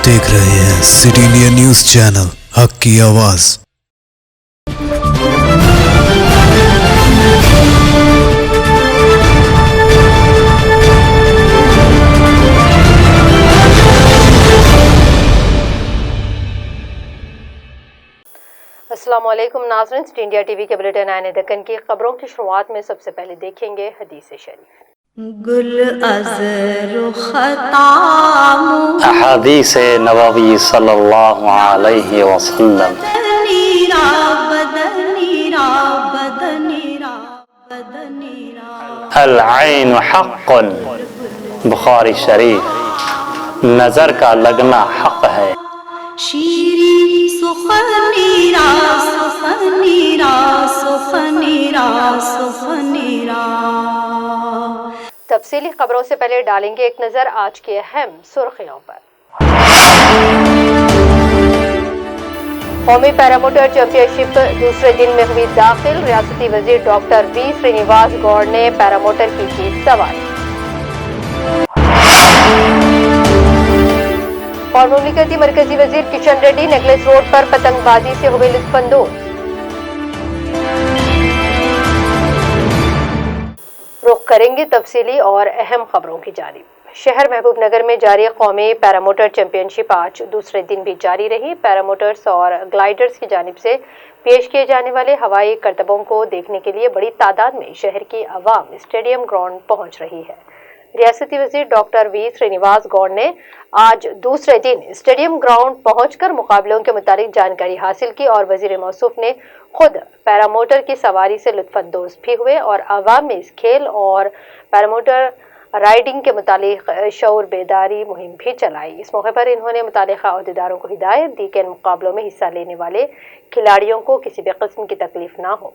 देख रहे हैं सिटी इंडिया न्यूज चैनल, हक की आवाज। अस्सलामुअलैकुम नाज़रीन, सिटी इंडिया टीवी के बुलेटिन आने दक्कन की खबरों की शुरुआत में सबसे पहले देखेंगे हदीस शरीफ। गुल अज़र ख़ताम अहादीस नबवी सल्लल्लाहु अलैहि वसल्लम अल ऐन हक़्क़ुन, बुखारी शरीफ। नजर का लगना हक है। शीरी सुखनीरा सुखनीरा सुखनीरा सुखनीरा। तफसीली खबरों से पहले डालेंगे एक नजर आज की अहम सुर्खियों पर। कौमी पैरामोटर चैंपियनशिप दूसरे दिन में हुई दाखिल। रियासती वजीर डॉक्टर वी श्रीनिवास गौड़ ने पैरामोटर की सवारी। और मुमलिकती मरकजी वजीर किशन रेड्डी नेकलेस रोड पर पतंगबाजी से हुए लुत्फानंदोज। रुख करेंगे तफसीली और अहम खबरों की जानिब। शहर महबूब नगर में जारी कौमी पैरामोटर चैंपियनशिप आज दूसरे दिन भी जारी रही। पैरामोटर्स और ग्लाइडर्स की जानिब से पेश किए जाने वाले हवाई करतबों को देखने के लिए बड़ी तादाद में शहर की आवाम स्टेडियम ग्राउंड पहुंच रही है। रियासती वजीर डॉक्टर वी श्रीनिवास गौड़ ने आज दूसरे दिन स्टेडियम ग्राउंड पहुंचकर मुकाबलों के मुतालिक जानकारी हासिल की और वजीर मौसूफ ने खुद पैरामोटर की सवारी से लुत्फानंदोज भी हुए और आवाम में इस खेल और पैरामोटर राइडिंग के मुतालिक शऊर बेदारी मुहिम भी चलाई। इस मौके पर इन्होंने मुतालिका अहदेदारों को हिदायत दी कि इन मुकाबलों में हिस्सा लेने वाले खिलाड़ियों को किसी भी किस्म की तकलीफ ना हो।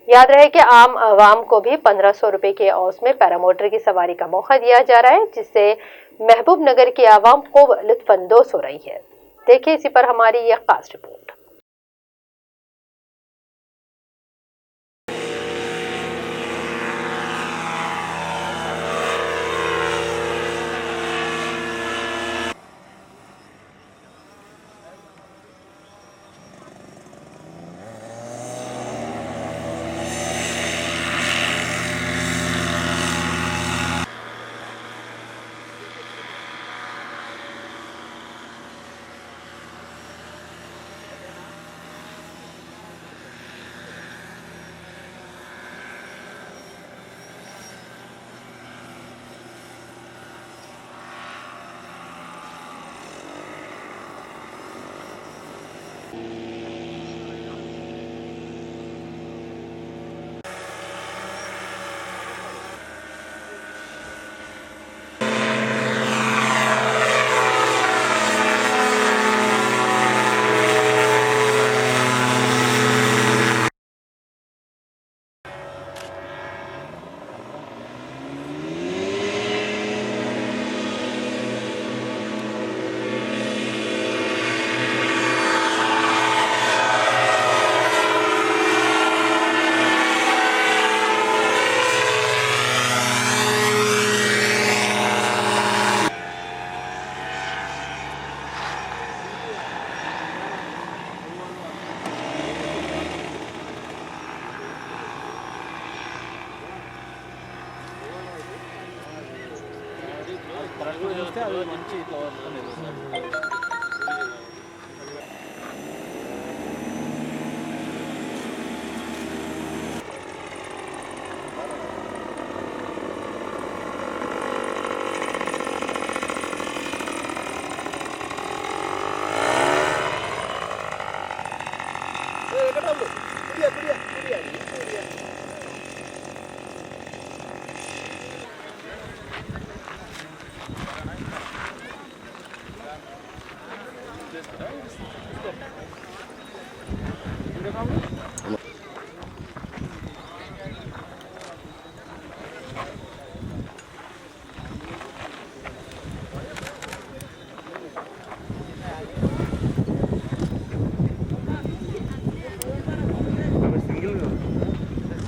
याद रहे कि आम आवाम को भी 1500 रुपए के औस में पैरामोटर की सवारी का मौका दिया जा रहा है, जिससे महबूब नगर की आवाम खूब लुत्फानंदोज हो रही है। देखिए इसी पर हमारी यह खास रिपोर्ट।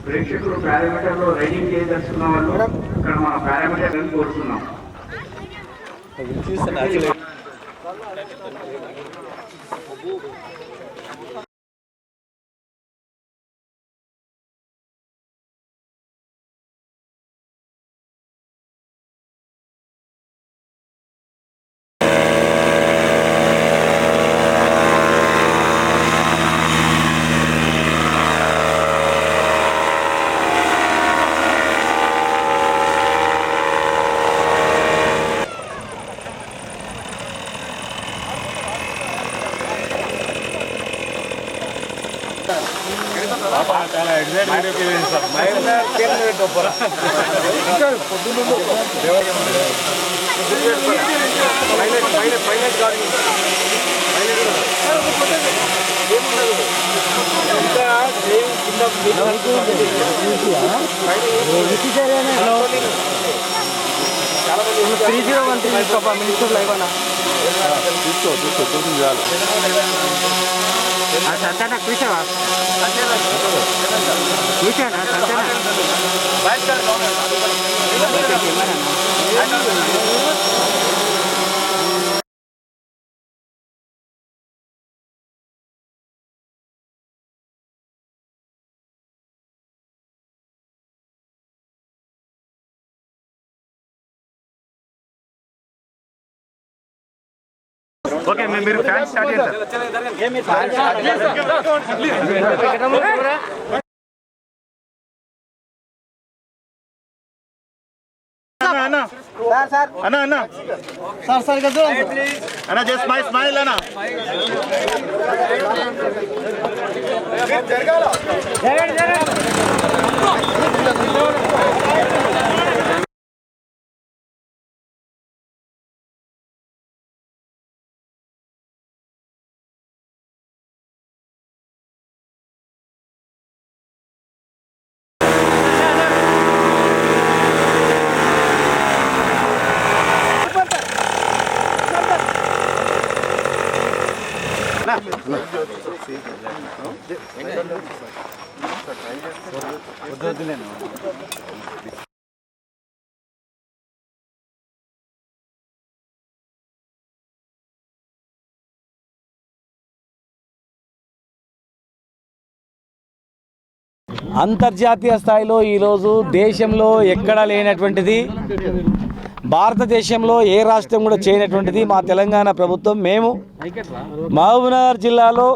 ప్రేక్షకులు పారామీటర్లో రైడింగ్ చేయదలుచుకున్న వాళ్ళు ఇక్కడ మన పారామీటర్ కోరుతున్నాం. ఓకే మీరు ఫ్యాన్ స్టార్ట్ చేయండి అన్న అన్న అన్న సార్ సార్ కదా అన్న జస్ట్ స్మైల్ అన్న అంతర్జాతీయ స్థాయిలో ఈరోజు దేశంలో ఎక్కడా లేనటువంటిది, భారతదేశంలో ఏ రాష్ట్రం కూడా చేయనటువంటిది మా తెలంగాణ ప్రభుత్వం. మేము మహబూబ్నగర్ జిల్లాలో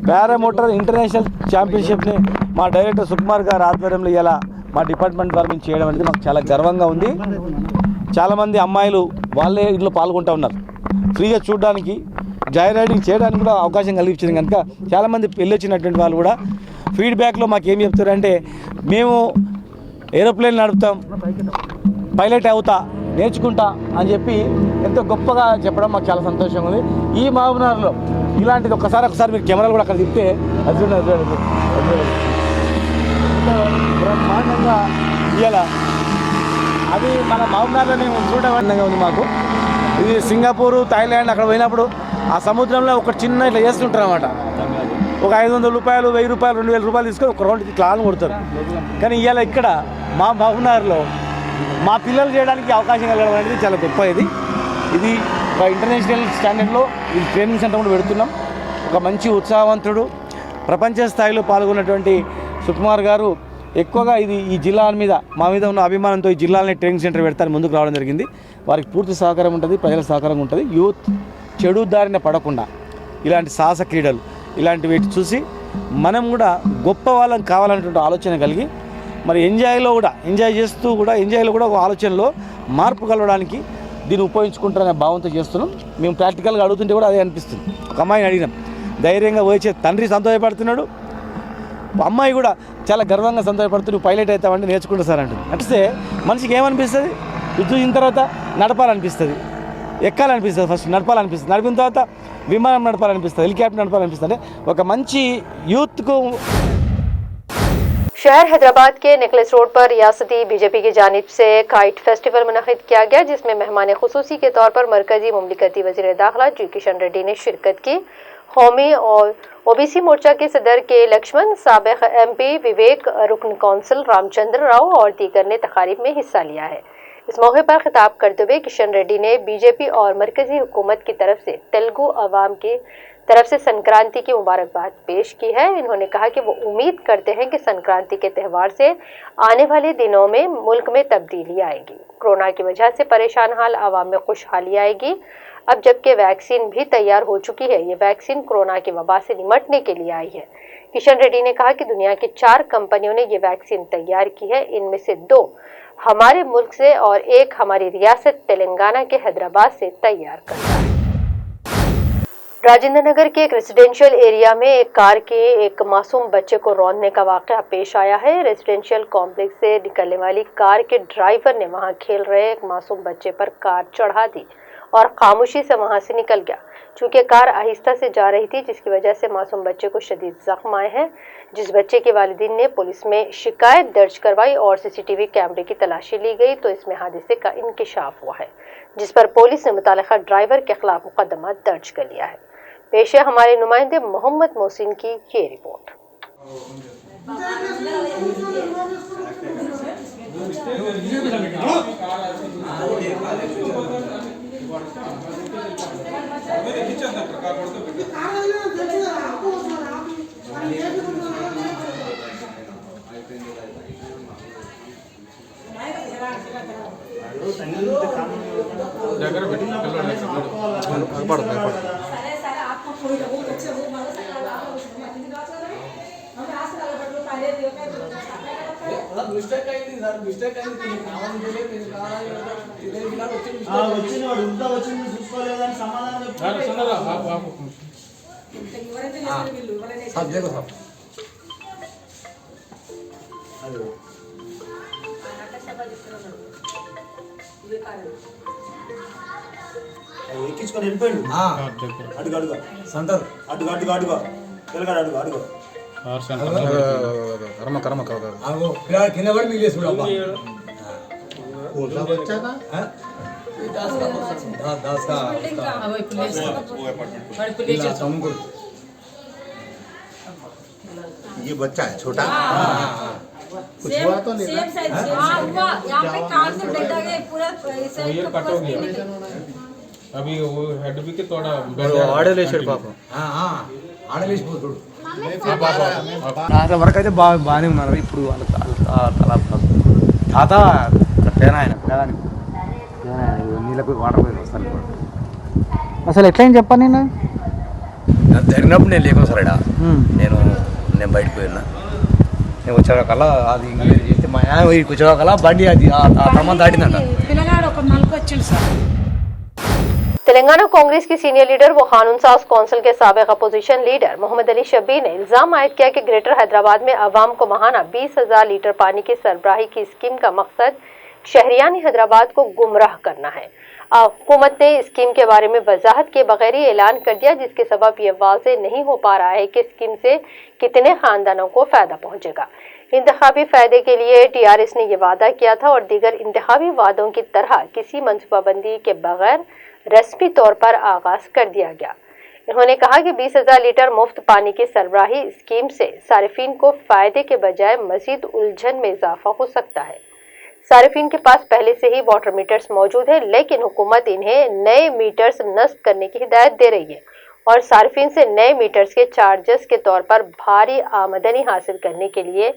పారామోటార్ ఇంటర్నేషనల్ ఛాంపియన్షిప్ని మా డైరెక్టర్ సుకుమార్ గారి ఆధ్వర్యంలో ఇలా మా డిపార్ట్మెంట్ ద్వారా మేము చేయడం అనేది మాకు చాలా గర్వంగా ఉంది. చాలామంది అమ్మాయిలు వాళ్ళే ఇంట్లో పాల్గొంటూ ఉన్నారు. ఫ్రీగా చూడడానికి, జాయ్ రైడింగ్ చేయడానికి కూడా అవకాశం కలిగించింది కనుక చాలామంది వెళ్ళొచ్చినటువంటి వాళ్ళు కూడా ఫీడ్బ్యాక్లో మాకు ఏం చెప్తారంటే, మేము ఏరోప్లేన్ నడుపుతాం, పైలట్ అవుతా, నేర్చుకుంటా అని చెప్పి ఎంతో గొప్పగా చెప్పడం మాకు చాలా సంతోషంగా ఉంది. ఈ మహబూబ్నగర్లో ఇలాంటిది ఒకసారి మీరు కెమెరాలు కూడా అక్కడ తిప్పితే అది బ్రహ్మాండంగా ఇవ్వాలా. అది మన మహబూబ్నగర్లో మేము చూడడం ఉంది మాకు. ఇది సింగపూరు, థాయిలాండ్ అక్కడ పోయినప్పుడు ఆ సముద్రంలో ఒక చిన్న ఇట్లా చేస్తుంటారు అన్నమాట. ఒక 500 రూపాయలు, 1000 రూపాయలు, 2000 రూపాయలు తీసుకొని ఒక రౌండ్ ఇట్లా కొడతారు. కానీ ఇవాళ ఇక్కడ మా మహబూబ్నగర్లో మా పిల్లలు చేయడానికి అవకాశం కలగడం అనేది చాలా గొప్ప. ఇది ఒక ఇంటర్నేషనల్ స్టాండర్డ్లో ఈ ట్రైనింగ్ సెంటర్ కూడా పెడుతున్నాం. ఒక మంచి ఉత్సాహవంతుడు, ప్రపంచ స్థాయిలో పాల్గొన్నటువంటి సుకుమార్ గారు ఎక్కువగా ఈ జిల్లా మీద మా మీద ఉన్న అభిమానంతో ఈ జిల్లాలోనే ట్రైనింగ్ సెంటర్ పెడతారని ముందుకు రావడం జరిగింది. వారికి పూర్తి సహకారం ఉంటుంది, ప్రజల సహకారం ఉంటుంది. యూత్ చెడు దారిన పడకుండా ఇలాంటి సాహస క్రీడలు ఇలాంటివి చూసి మనం కూడా గొప్ప వాళ్ళం కావాలనేటువంటి ఆలోచన కలిగి మరి ఎంజాయ్ చేస్తూ కూడా ఎంజాయ్లో కూడా ఒక ఆలోచనలో మార్పు కలవడానికి దీన్ని ఉపయోగించుకుంటారనే భావంతో చేస్తున్నాం. మేము ప్రాక్టికల్గా అడుగుతుంటే కూడా అదే అనిపిస్తుంది. ఒక అమ్మాయిని అడిగినాం, ధైర్యంగా వచ్చే తండ్రి సంతోషపడుతున్నాడు, అమ్మాయి కూడా చాలా గర్వంగా సంతోషపడుతూ నువ్వు పైలట్ అవుతావంటే నేర్చుకుంటా సార్ అంటుంది. అంటే మనిషికి ఏమనిపిస్తుంది, చూసిన తర్వాత నడపాలనిపిస్తుంది, ఎక్కాలనిపిస్తుంది, ఫస్ట్ నడపాలనిపిస్తుంది, నడిపిన తర్వాత విమానం నడపాలనిపిస్తుంది, హెలికాప్టర్ నడపాలనిపిస్తుంది. ఒక మంచి యూత్కు शहर हैदराबाद के नेकलेस रोड पर रियासती बीजेपी की जानिब से काइट फेस्टिवल मुनक़िद किया गया, जिसमें मेहमान खुसूसी के तौर पर मरकजी मुमलिकती वज़ीर दाखिला जी किशन रेड्डी ने शिरकत की। कौमी और ओबीसी मोर्चा के सदर के लक्ष्मण, साबिक़ MP विवेक, रुकन कौंसिल रामचंद्र राव और दीगर ने तकारीब में हिस्सा लिया है। इस मौके पर खिताब करते हुए किशन रेड्डी ने बीजेपी और मरकजी हुकूमत की तरफ से तेलुगु अवाम की तरफ से संक्रांति की मुबारकबाद पेश की है। इन्होंने कहा कि वो उम्मीद करते हैं कि संक्रांति के त्यौहार से आने वाले दिनों में मुल्क में तब्दीली आएगी। कोरोना की वजह से परेशान हाल आवाम में खुशहाली आएगी। अब जबकि वैक्सीन भी तैयार हो चुकी है, ये वैक्सीन कोरोना की वबा से निपटने के लिए आई है। किशन रेड्डी ने कहा कि दुनिया की 4 कंपनियों ने ये वैक्सीन तैयार की है, इनमें से 2 हमारे मुल्क से और एक हमारी रियासत तेलंगाना के हैदराबाद से तैयार करता है। राजेंद्र नगर के एक रेजिडेंशियल एरिया में एक कार के एक मासूम बच्चे को रौंदने का वाकया पेश आया है। रेजिडेंशियल कॉम्प्लेक्स से निकलने वाली कार के ड्राइवर ने वहां खेल रहे एक मासूम बच्चे पर कार चढ़ा दी और खामोशी से वहां से निकल गया। चूंकि कार आहिस्ता से जा रही थी, जिसकी वजह से मासूम बच्चे को शदीद जख्म आए हैं। जिस बच्चे के वालिदीन ने पुलिस में शिकायत दर्ज करवाई और सीसीटीवी कैमरे की तलाशी ली गई तो इसमें हादसे का इंकिशाफ हुआ है, जिस पर पुलिस ने मुतालिका ड्राइवर के खिलाफ मुकदमा दर्ज कर लिया है। पेश है हमारे नुमाइंदे मोहम्मद मोहसिन की ये रिपोर्ट। ఎక్కించుకొని వెళ్ళిపోయాడు. అడుగు అడుగు సంతర్ అడుగు అడుగు అడుగు వెళ్ళగాడు అడుగు అడుగు కర్మ కర్మ కర్మ కింద పడి మిగిలేసి అబ్బా ये बच्चा है छोटा कुछ हुआ तो नहीं सेम साइज हुआ यहाँ पे कार से ब्लड आ गया पूरा ये कट हो गया अभी वो हेड भी के थोड़ा ఆడలేశాడు పాపం ఆడలేసిపోతాడు వరకు అయితే బాగానే ఉన్నారు. ఇప్పుడు వాళ్ళ తాత తేనా ఆయన నీళ్ళకు వాటర్ పోయి వస్తాను. అసలు ఎట్లయినా చెప్పాను నేను జరిగినప్పుడు నేను లేకుండా సార్ ఇక్కడ నేను బయటకు వెళ్ళినా. నేను వచ్చేకల్లా అది చేస్తే మా ఆయన వచ్చేకల్లా బండి అది ఆ క్రమం దాటిందంట. పిల్లగాడు ఒక నలుగు వచ్చింది సార్. तेलंगाना कांग्रेस की सीनियर लीडर व कानून साज कौंसिल के साबिक अपोजिशन लीडर मोहम्मद अली शब्बीर ने इल्जाम आयद किया कि ग्रेटर हैदराबाद में अवाम को माहाना 20,000 लीटर पानी की सरबराही की स्कीम का मकसद शहरियानी हैदराबाद को गुमराह करना है। हुकूमत ने स्कीम के बारे में वजाहत के बगैर ही ऐलान कर दिया, जिसके सबब ये वाज़ेह नहीं हो पा रहा है कि स्कीम से कितने खानदानों को फायदा पहुंचेगा। इंतखाबी फायदे के लिए टीआरएस ने यह वादा किया था और दीगर इंतखाबी वादों की तरह किसी मनसूबाबंदी के बगैर रस्मी तौर पर आगाज कर दिया गया। उन्होंने कहा कि 20,000 लीटर मुफ्त पानी की सरबराही स्कीम से सारिफीन को फायदे के बजाय मजीद उलझन में इजाफा हो सकता है। सारिफीन के पास पहले से ही वाटर मीटर्स मौजूद है, लेकिन हुकूमत इन्हें नए मीटर्स नस्ब करने की हिदायत दे रही है और सारिफीन से नए मीटर्स के चार्जेस के तौर पर भारी आमदनी हासिल करने के लिए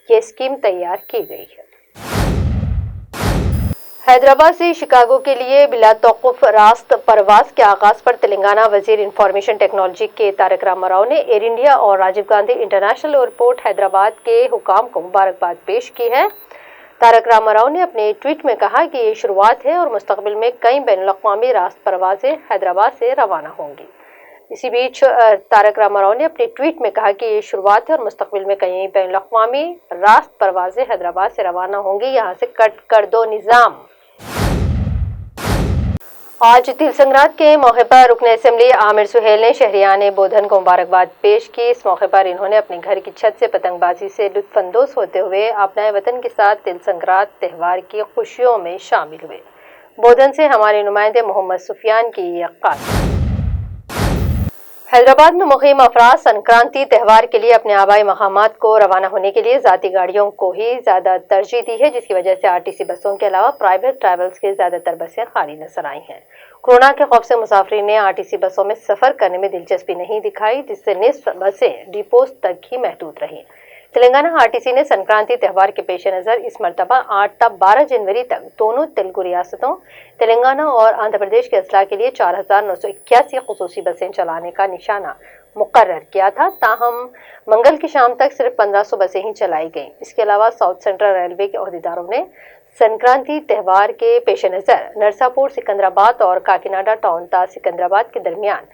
ये स्कीम तैयार की गई है। हैदराबाद से शिकागो के लिए बिला तौक़ुफ़ रास्त परवाज के आगाज पर तेलंगाना वजीर इंफॉर्मेशन टेक्नोलॉजी के तारक रामाराव ने एयर इंडिया और राजीव गांधी इंटरनेशनल एयरपोर्ट हैदराबाद के हुकाम को मुबारकबाद पेश की है। तारक रामाराव ने अपने ट्वीट में कहा कि ये शुरुआत है और मुस्तकबिल में कई बैनुल-अक़वामी रास्त परवाजें हैदराबाद से रवाना होंगी। इसी बीच तारक रामाराव ने अपने ट्वीट में कहा कि ये शुरुआत है और मुस्तकबिल में कई बैनुल-अक़वामी रास्त परवाजें हैदराबाद से रवाना होंगी। यहाँ से कट कर दो निज़ाम। आज तिल संक्रांत के मौके पर रुकन असेंबली आमिर सुहेल ने शहरियान बोधन को मुबारकबाद पेश की। इस मौके पर इन्होंने अपने घर की छत से पतंगबाजी से लुत्फानंदोज होते हुए अपने वतन के साथ तिल संक्रांत त्यौहार की खुशियों में शामिल हुए। बोधन से हमारे नुमाइंदे मोहम्मद सुफियान की ये खास। हैदराबाद में मुक़ीम अफराद संक्रांति त्यौहार के लिए अपने आबाई मकामात को रवाना होने के लिए ज़ाती गाड़ियों को ही ज़्यादा तरजीह दी है, जिसकी वजह से आरटीसी बसों के अलावा प्राइवेट ट्रैवल्स की ज़्यादातर बसें खाली नजर आई हैं। कोरोना के खौफ से मुसाफिर ने आरटीसी बसों में सफ़र करने में दिलचस्पी नहीं दिखाई, जिससे निस्फ बसें डिपोज तक ही महदूद रहीं। तेलंगाना आरटीसी ने संक्रांति त्यौहार के पेश नज़र इस मरतबा 8 ता 12 जनवरी तक दोनों तेलुगु रियासतों तेलंगाना और आंध्र प्रदेश के अजला के लिए 4,981 खुसूसी बसें चलाने का निशाना मुकर्रर किया था। ताहम मंगल की शाम तक सिर्फ 1500 बसें ही चलाई गईं। इसके अलावा साउथ सेंट्रल रेलवे के अहदेदारों ने संक्रांति त्यौहार के पेश नज़र नरसापुर सिकंदराबाद और काकीनाडा टाउन ता सिकंदराबाद के दरमियान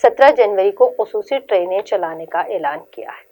17 जनवरी को खुसूसी ट्रेनें चलाने का ऐलान किया है।